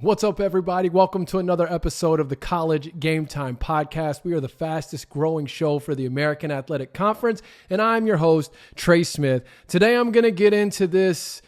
What's up, everybody? Welcome to another episode of the College GameTime podcast. We are the fastest growing show for the American Athletic Conference, and I'm your host, Trey Smith. Today, I'm going to get into this.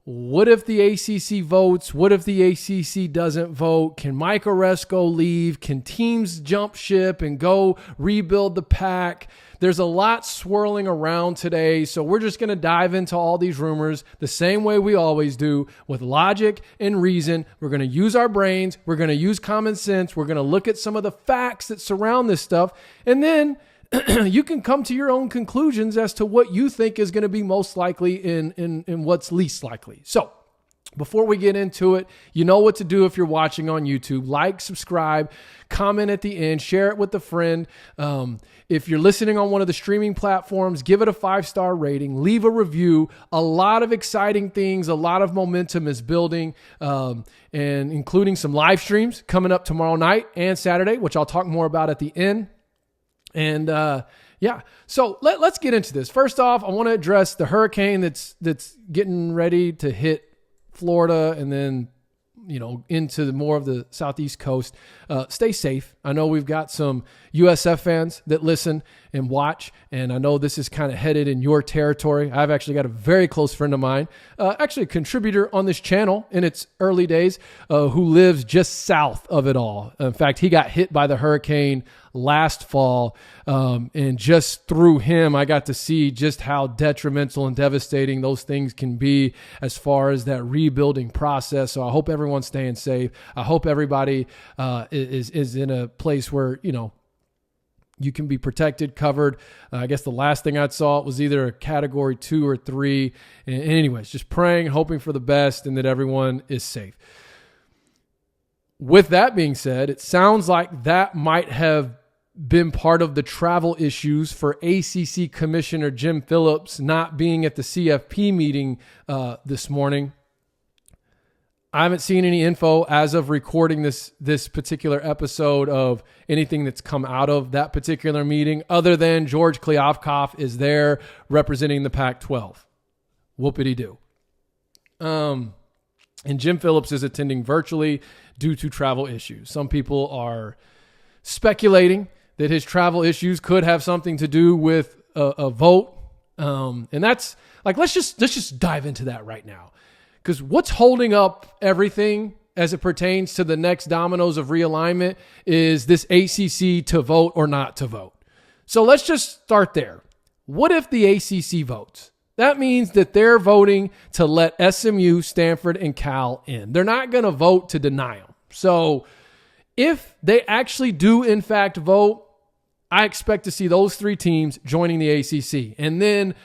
What if the ACC votes? What if the ACC doesn't vote? Can Mike Aresco leave? Can teams jump ship and go rebuild the pack? There's a lot swirling around today, so we're just going to dive into all these rumors the same way we always do, with logic and reason. We're going to use our brains. We're going to use common sense. We're going to look at some of the facts that surround this stuff, and then you can come to your own conclusions as to what you think is going to be most likely and what's least likely. So before we get into it, you know what to do if you're watching on YouTube. Like, subscribe, comment at the end, share it with a friend. If you're listening on one of the streaming platforms, give it a 5-star rating, leave a review. A lot of exciting things, a lot of momentum is building, and including some live streams coming up tomorrow night and Saturday, which I'll talk more about at the end. And so let's get into this. First off, I want to address the hurricane that's getting ready to hit Florida and then, into more of the southeast coast. Stay safe. I know we've got some USF fans that listen and watch, and I know this is kind of headed in your territory. I've actually got a very close friend of mine, actually a contributor on this channel in its early days, who lives just south of it all. In fact, he got hit by the hurricane last fall, and just through him, I got to see just how detrimental and devastating those things can be as far as that rebuilding process. So I hope everyone's staying safe. I hope everybody is in a place where, you can be protected, covered. I guess the last thing I saw was either a category 2 or 3. And anyways, just praying, hoping for the best, and that everyone is safe. With that being said, it sounds like that might have been part of the travel issues for ACC Commissioner Jim Phillips not being at the CFP meeting this morning. I haven't seen any info as of recording this particular episode of anything that's come out of that particular meeting, other than George Kliavkoff is there representing the Pac-12. Whoopity-doo. And Jim Phillips is attending virtually due to travel issues. Some people are speculating that his travel issues could have something to do with a vote. And that's like, let's just dive into that right now. Because what's holding up everything as it pertains to the next dominoes of realignment is this ACC to vote or not to vote. So let's just start there. What if the ACC votes? That means that they're voting to let SMU, Stanford, and Cal in. They're not going to vote to deny them. So if they actually do, in fact, vote, I expect to see those 3 teams joining the ACC. And then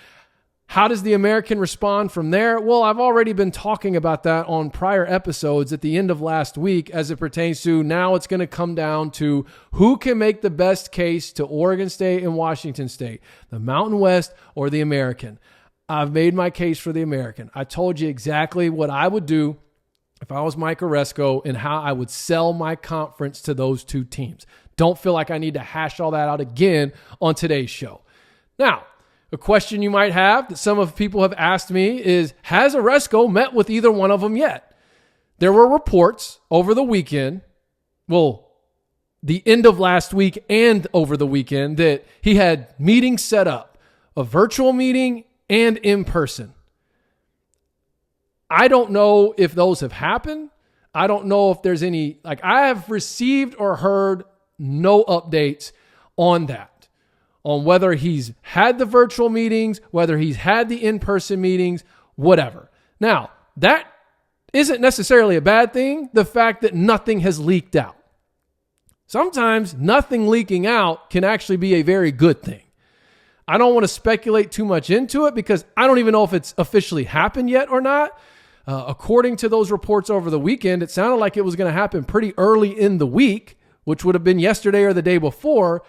how does the American respond from there? Well, I've already been talking about that on prior episodes at the end of last week as it pertains to now it's going to come down to who can make the best case to Oregon State and Washington State, the Mountain West or the American. I've made my case for the American. I told you exactly what I would do if I was Mike Aresco and how I would sell my conference to those 2 teams. Don't feel like I need to hash all that out again on today's show. Now, a question you might have that some of people have asked me is, has Aresco met with either one of them yet? There were reports over the weekend, the end of last week and over the weekend, that he had meetings set up, a virtual meeting and in person. I don't know if those have happened. I don't know if there's any, I have received or heard no updates on that. On whether he's had the virtual meetings, whether he's had the in-person meetings, whatever. Now, that isn't necessarily a bad thing, the fact that nothing has leaked out. Sometimes nothing leaking out can actually be a very good thing. I don't want to speculate too much into it because I don't even know if it's officially happened yet or not. According to those reports over the weekend, it sounded like it was going to happen pretty early in the week, which would have been yesterday or the day before.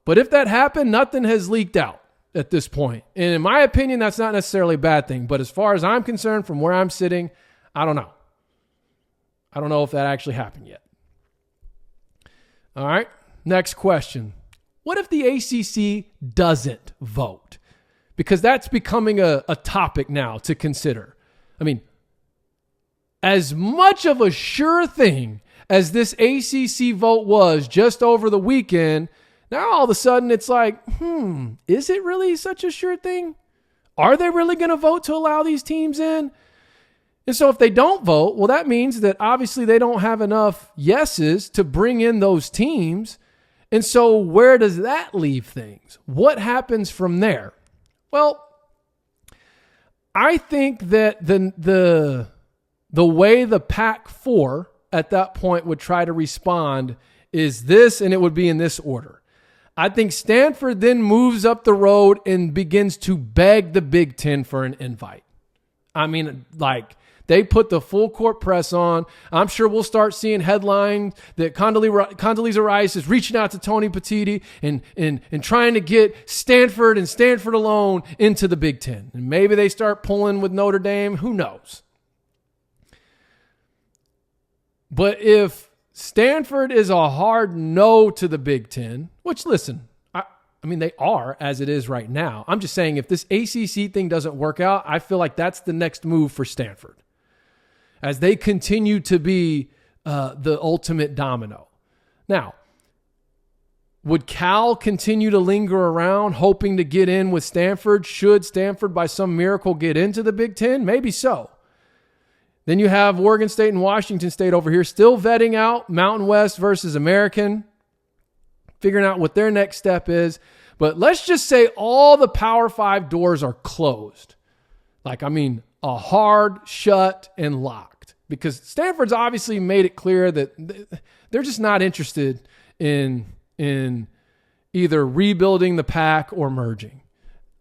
But if that happened, nothing has leaked out at this point. And in my opinion, that's not necessarily a bad thing. But as far as I'm concerned, from where I'm sitting, I don't know. I don't know if that actually happened yet. All right, next question. What if the ACC doesn't vote? Because that's becoming a topic now to consider. I mean, as much of a sure thing as this ACC vote was just over the weekend, now all of a sudden it's like, is it really such a sure thing? Are they really going to vote to allow these teams in? And so if they don't vote, well, that means that obviously they don't have enough yeses to bring in those teams. And so where does that leave things? What happens from there? Well, I think that the way the Pac-4 at that point would try to respond is this, and it would be in this order. I think Stanford then moves up the road and begins to beg the Big Ten for an invite. I mean, like, they put the full court press on. I'm sure we'll start seeing headlines that Condoleezza Rice is reaching out to Tony Petitti and trying to get Stanford and Stanford alone into the Big Ten. And maybe they start pulling with Notre Dame. Who knows? But if Stanford is a hard no to the Big Ten, which, listen, I mean, they are as it is right now. I'm just saying if this ACC thing doesn't work out, I feel like that's the next move for Stanford as they continue to be the ultimate domino. Now, would Cal continue to linger around hoping to get in with Stanford? Should Stanford by some miracle get into the Big Ten? Maybe so. Then you have Oregon State and Washington State over here still vetting out Mountain West versus American, figuring out what their next step is. But let's just say all the Power 5 doors are closed. A hard shut and locked. Because Stanford's obviously made it clear that they're just not interested in either rebuilding the pack or merging.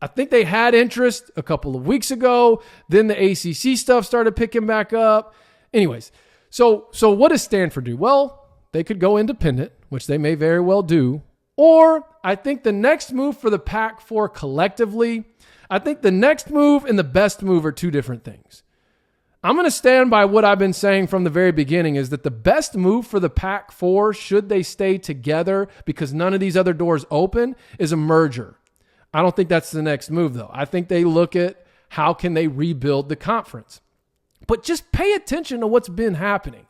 I think they had interest a couple of weeks ago. Then the ACC stuff started picking back up. Anyways, so what does Stanford do? Well, they could go independent, which they may very well do. Or I think the next move for the Pac-4 collectively, I think the next move and the best move are two different things. I'm going to stand by what I've been saying from the very beginning is that the best move for the Pac-4, should they stay together because none of these other doors open, is a merger. I don't think that's the next move, though. I think they look at how can they rebuild the conference. But just pay attention to what's been happening.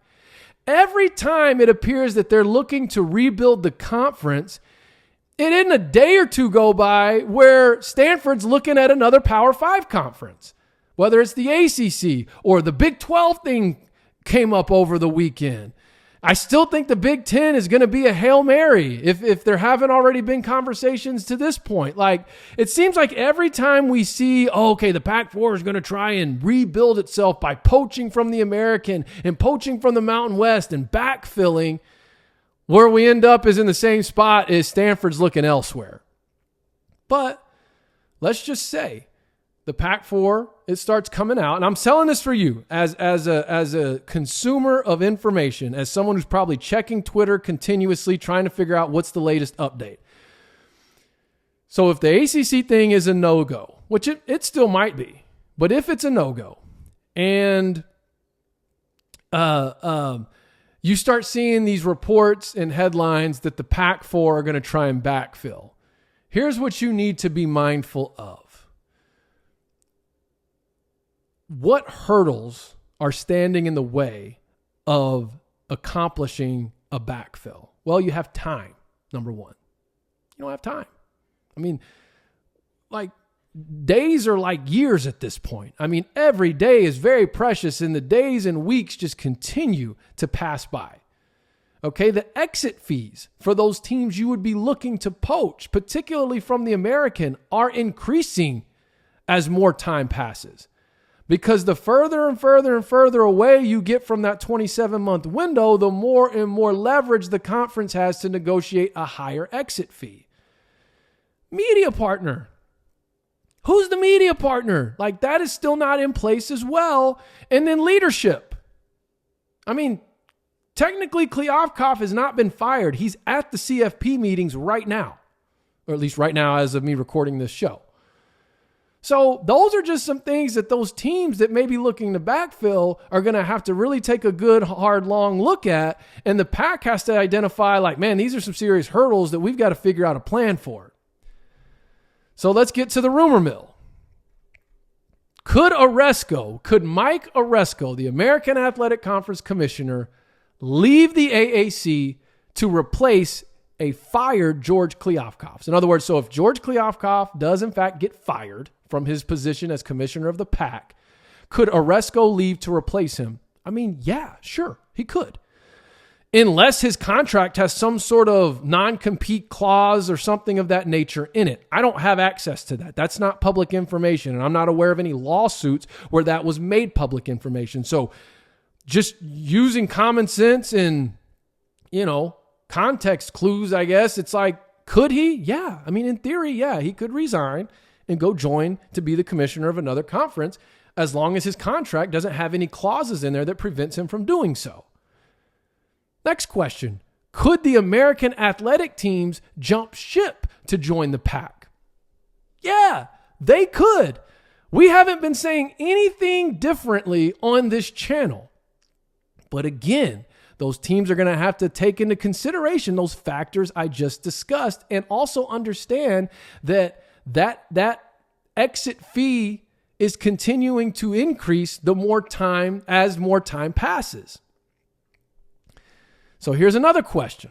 Every time it appears that they're looking to rebuild the conference, it isn't a day or two go by where Stanford's looking at another Power 5 conference. Whether it's the ACC or the Big 12 thing came up over the weekend. I still think the Big 10 is going to be a Hail Mary if there haven't already been conversations to this point. Like, it seems like every time we see, the Pac-4 is going to try and rebuild itself by poaching from the American and poaching from the Mountain West and backfilling, where we end up is in the same spot as Stanford's looking elsewhere. But let's just say the Pac-4, it starts coming out, and I'm selling this for you as a consumer of information, as someone who's probably checking Twitter continuously, trying to figure out what's the latest update. So if the ACC thing is a no-go, which it still might be, but if it's a no-go, and you start seeing these reports and headlines that the Pac-4 are going to try and backfill, here's what you need to be mindful of. What hurdles are standing in the way of accomplishing a backfill? Well, you have time, number one. You don't have time. I mean, like, days are like years at this point. I mean, every day is very precious, and the days and weeks just continue to pass by. Okay, the exit fees for those teams you would be looking to poach, particularly from the American, are increasing as more time passes. Because the further and further and further away you get from that 27-month window, the more and more leverage the conference has to negotiate a higher exit fee. Media partner. Who's the media partner? Like, that is still not in place as well. And then leadership. I mean, technically Kliavkoff has not been fired. He's at the CFP meetings right now. Or at least right now as of me recording this show. So those are just some things that those teams that may be looking to backfill are going to have to really take a good, hard, long look at. And the Pac has to identify, like, man, these are some serious hurdles that we've got to figure out a plan for. So let's get to the rumor mill. Could Mike Aresco, the American Athletic Conference Commissioner, leave the AAC to replace a fired George Kliavkoff? In other words, so if George Kliavkoff does in fact get fired from his position as commissioner of the PAC, could Aresco leave to replace him? I mean, yeah, sure, he could. Unless his contract has some sort of non-compete clause or something of that nature in it. I don't have access to that. That's not public information, and I'm not aware of any lawsuits where that was made public information. So just using common sense and, context clues, I guess, it's like, could he? Yeah. I mean, in theory, yeah, he could resign and go join to be the commissioner of another conference as long as his contract doesn't have any clauses in there that prevents him from doing so. Next question. Could the American athletic teams jump ship to join the PAC? Yeah, they could. We haven't been saying anything differently on this channel. But again, those teams are going to have to take into consideration those factors I just discussed and also understand that exit fee is continuing to increase as more time passes. So here's another question.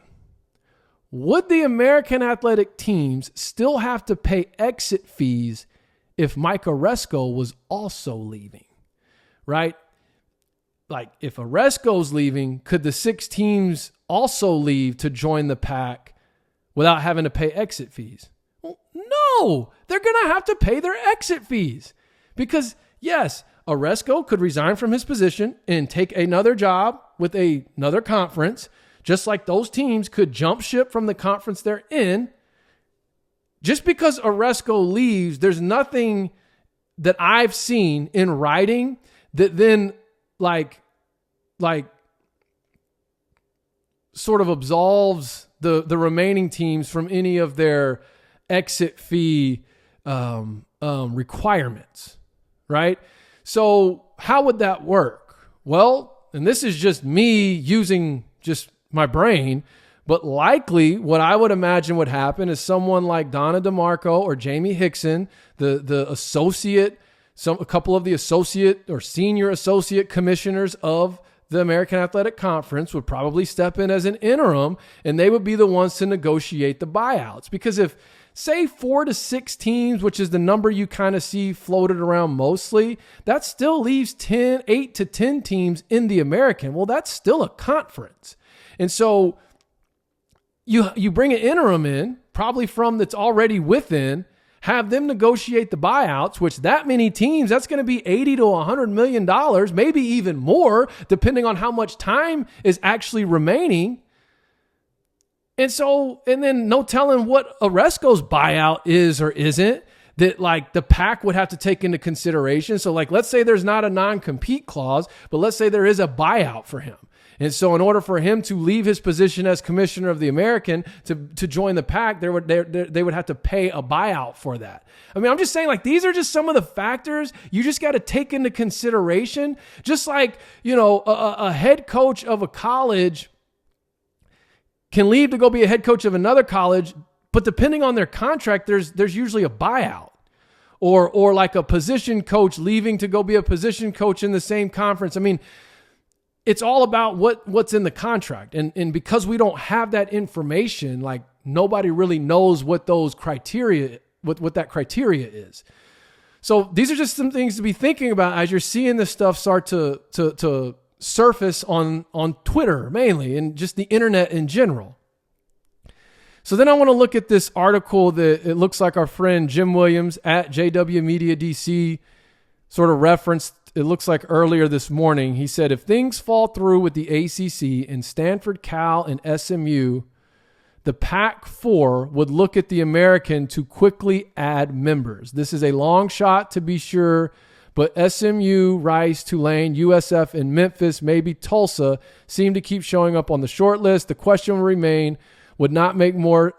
Would the American athletic teams still have to pay exit fees if Mike Aresco was also leaving? Right? Like if Aresco's leaving, could the 6 teams also leave to join the PAC without having to pay exit fees? Well, no, they're going to have to pay their exit fees because yes, Aresco could resign from his position and take another job with another conference, just like those teams could jump ship from the conference they're in. Just because Aresco leaves, there's nothing that I've seen in writing that then like sort of absolves the remaining teams from any of their exit fee requirements, right? So how would that work? Well, and this is just me using just my brain, but likely what I would imagine would happen is someone like Donna DeMarco or Jamie Hickson, the associate, a couple of the associate or senior associate commissioners of the American Athletic Conference would probably step in as an interim, and they would be the ones to negotiate the buyouts. Because if, say, 4 to 6 teams, which is the number you kind of see floated around mostly, that still leaves 8 to 10 teams in the American. Well, that's still a conference. And so you bring an interim in, probably from that's already within, have them negotiate the buyouts, which that many teams, that's going to be $80 to $100 million, maybe even more, depending on how much time is actually remaining. And then no telling what Aresco's buyout is or isn't that like the PAC would have to take into consideration. So like, let's say there's not a non-compete clause, but let's say there is a buyout for him. And so in order for him to leave his position as commissioner of the American to join the PAC, they would have to pay a buyout for that. I mean, I'm just saying, like, these are just some of the factors you just got to take into consideration. Just like, a head coach of a college can leave to go be a head coach of another college, but depending on their contract, there's usually a buyout. Or like a position coach leaving to go be a position coach in the same conference. I mean, it's all about what's in the contract. And because we don't have that information, like nobody really knows what those criteria, what that criteria is. So these are just some things to be thinking about as you're seeing this stuff start to surface on Twitter mainly and just the internet in general. So then I want to look at this article that it looks like our friend Jim Williams at JW Media DC sort of referenced. It looks like earlier this morning. He said, if things fall through with the ACC and Stanford, Cal, and SMU, the Pac-4 would look at the American to quickly add members. This is a long shot to be sure, but SMU, Rice, Tulane, USF, and Memphis, maybe Tulsa, seem to keep showing up on the short list. The question will remain, would it make more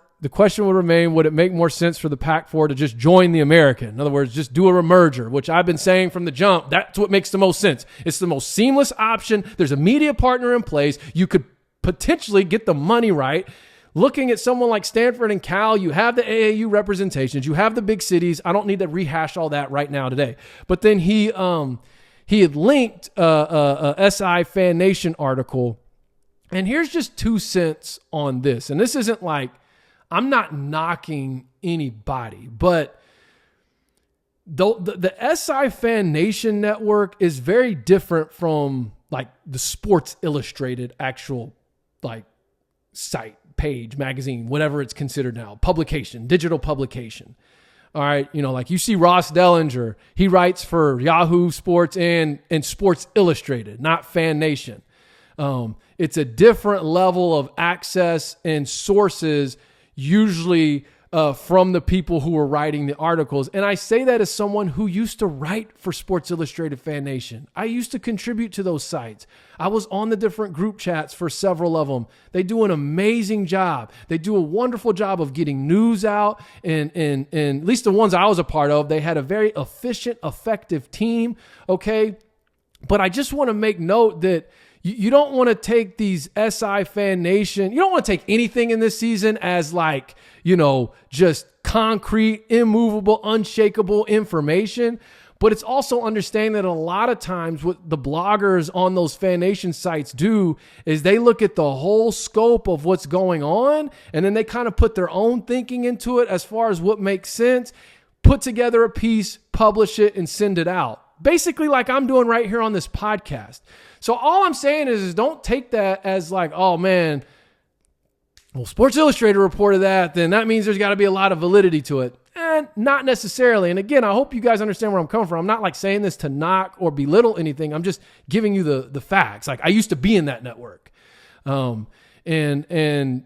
sense for the Pac-4 to just join the American? In other words, just do a merger, which I've been saying from the jump. That's what makes the most sense. It's the most seamless option. There's a media partner in place. You could potentially get the money right. looking at someone like Stanford and Cal, you have the AAU representations, you have the big cities. I don't need to rehash all that right now today. But then he had linked a SI Fan Nation article. And here's just 2 cents on this. And this isn't like, I'm not knocking anybody, but the SI Fan Nation network is very different from like the Sports Illustrated actual like site, page, magazine, whatever it's considered now, publication, digital publication. All right. You know, like you see Ross Dellinger, he writes for Yahoo Sports and Sports Illustrated, not Fan Nation. It's a different level of access and sources, usually from the people who are writing the articles. And I say that as someone who used to write for Sports Illustrated Fan Nation. I used to contribute to those sites. I was on the different group chats for several of them. They do an amazing job. They do a wonderful job of getting news out. And at least the ones I was a part of, they had a very efficient, effective team. Okay. But I just want to make note that you don't want to take these SI Fan Nation. You don't want to take anything in this season as like, you know, just concrete, immovable, unshakable information. But it's also understanding that a lot of times what the bloggers on those Fan Nation sites do is they look at the whole scope of what's going on, and then they kind of put their own thinking into it as far as what makes sense, put together a piece, publish it, and send it out. Basically like I'm doing right here on this podcast. So all I'm saying is don't take that as like, oh man, well, Sports Illustrated reported that, then that means there's got to be a lot of validity to it. And not necessarily. And again, I hope you guys understand where I'm coming from. I'm not like saying this to knock or belittle anything. I'm just giving you the facts. Like I used to be in that network. And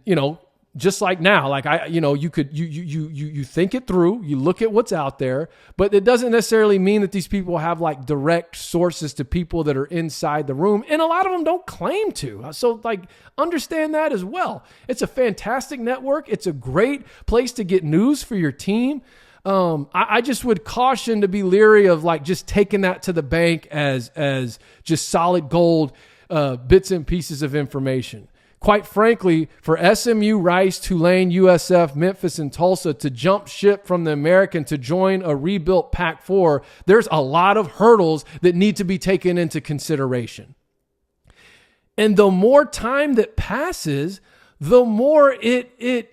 you know, just like now, like you think it through, you look at what's out there, but it doesn't necessarily mean that these people have like direct sources to people that are inside the room. And a lot of them don't claim to. So like, understand that as well. It's a fantastic network. It's a great place to get news for your team. I just would caution to be leery of like just taking that to the bank as just solid gold, bits and pieces of information. Quite frankly, for SMU, Rice, Tulane, USF, Memphis, and Tulsa to jump ship from the American to join a rebuilt Pac-4, there's a lot of hurdles that need to be taken into consideration. And the more time that passes, the more it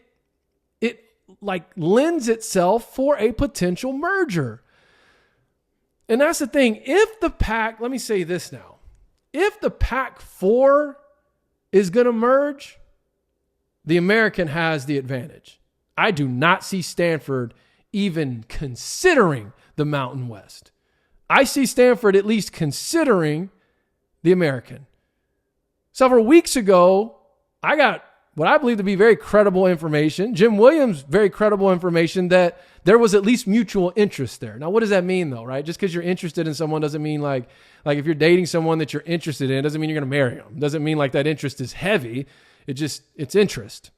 like lends itself for a potential merger. And that's the thing. If the Pac, let me say this now, if the Pac-4 is going to merge, the American has the advantage. I do not see Stanford even considering the Mountain West. I see Stanford at least considering the American. Several weeks ago, I got what I believe to be very credible information. Jim Williams, very credible information that there was at least mutual interest there. Now, what does that mean though, right? Just because you're interested in someone doesn't mean like if you're dating someone that you're interested in, doesn't mean you're going to marry them. Doesn't mean like that interest is heavy. It's interest.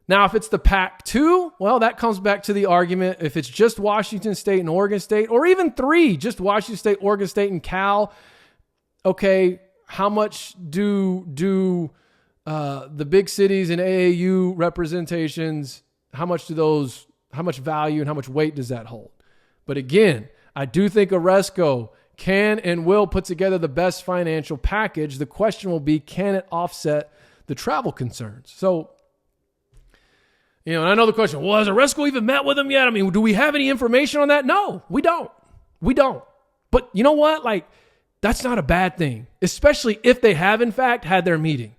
Now, if it's the Pac-2, well, that comes back to the argument. If it's just Washington State and Oregon State, or even 3, just Washington State, Oregon State, and Cal, okay, how much do the big cities and AAU representations, how much value and how much weight does that hold? But again, I do think Aresco can and will put together the best financial package. The question will be, can it offset the travel concerns? So, you know, and I know the question, well, has Aresco even met with them yet? I mean, do we have any information on that? No, we don't. But you know what? Like, that's not a bad thing, especially if they have, in fact, had their meeting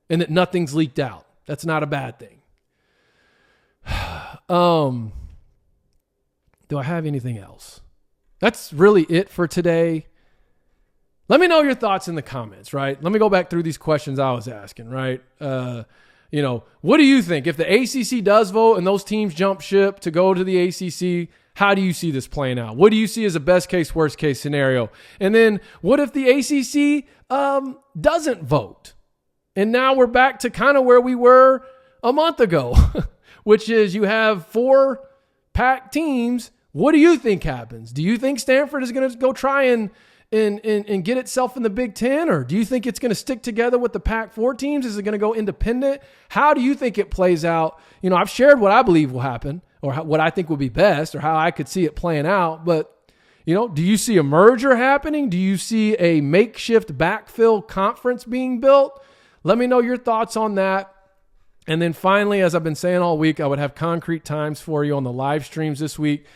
and that nothing's leaked out. That's not a bad thing. Do I have anything else? That's really it for today. Let me know your thoughts in the comments, right? Let me go back through these questions I was asking, right? You know, what do you think? If the ACC does vote and those teams jump ship to go to the ACC, how do you see this playing out? What do you see as a best case, worst case scenario? And then what if the ACC doesn't vote? And now we're back to kind of where we were a month ago, which is you have 4 Pac teams. What do you think happens? Do you think Stanford is going to go try and and get itself in the Big Ten? Or do you think it's going to stick together with the Pac-4 teams? Is it going to go independent? How do you think it plays out? I've shared what I believe will happen, or what I think would be best, or how I could see it playing out. But, do you see a merger happening? Do you see a makeshift backfill conference being built? Let me know your thoughts on that. And then finally, as I've been saying all week, I would have concrete times for you on the live streams this week.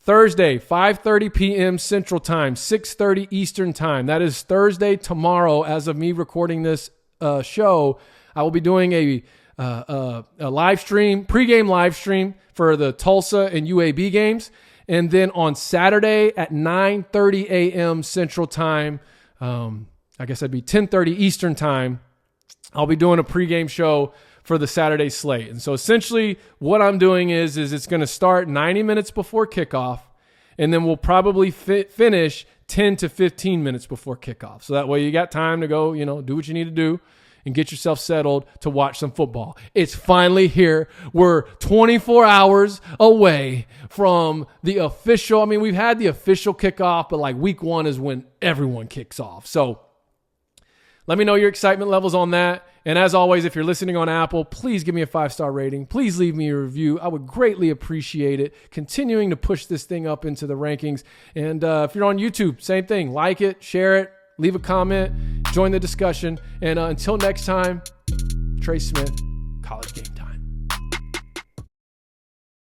Thursday, 5:30 p.m. Central Time, 6:30 Eastern Time. That is Thursday tomorrow. As of me recording this show, I will be doing a live stream, pregame live stream for the Tulsa and UAB games. And then on Saturday at 9:30 a.m. Central Time, I guess that'd be 10:30 Eastern Time, I'll be doing a pregame show for the Saturday slate. And so essentially what I'm doing is it's going to start 90 minutes before kickoff, and then we'll probably finish 10 to 15 minutes before kickoff. So that way you got time to go, do what you need to do and get yourself settled to watch some football. It's finally here. We're 24 hours away from the official. We've had the official kickoff, but like week 1 is when everyone kicks off. So let me know your excitement levels on that. And as always, if you're listening on Apple, please give me a 5-star rating. Please leave me a review. I would greatly appreciate it. Continuing to push this thing up into the rankings. And if you're on YouTube, same thing. Like it, share it, leave a comment, join the discussion. And until next time, Trey Smith, College Game.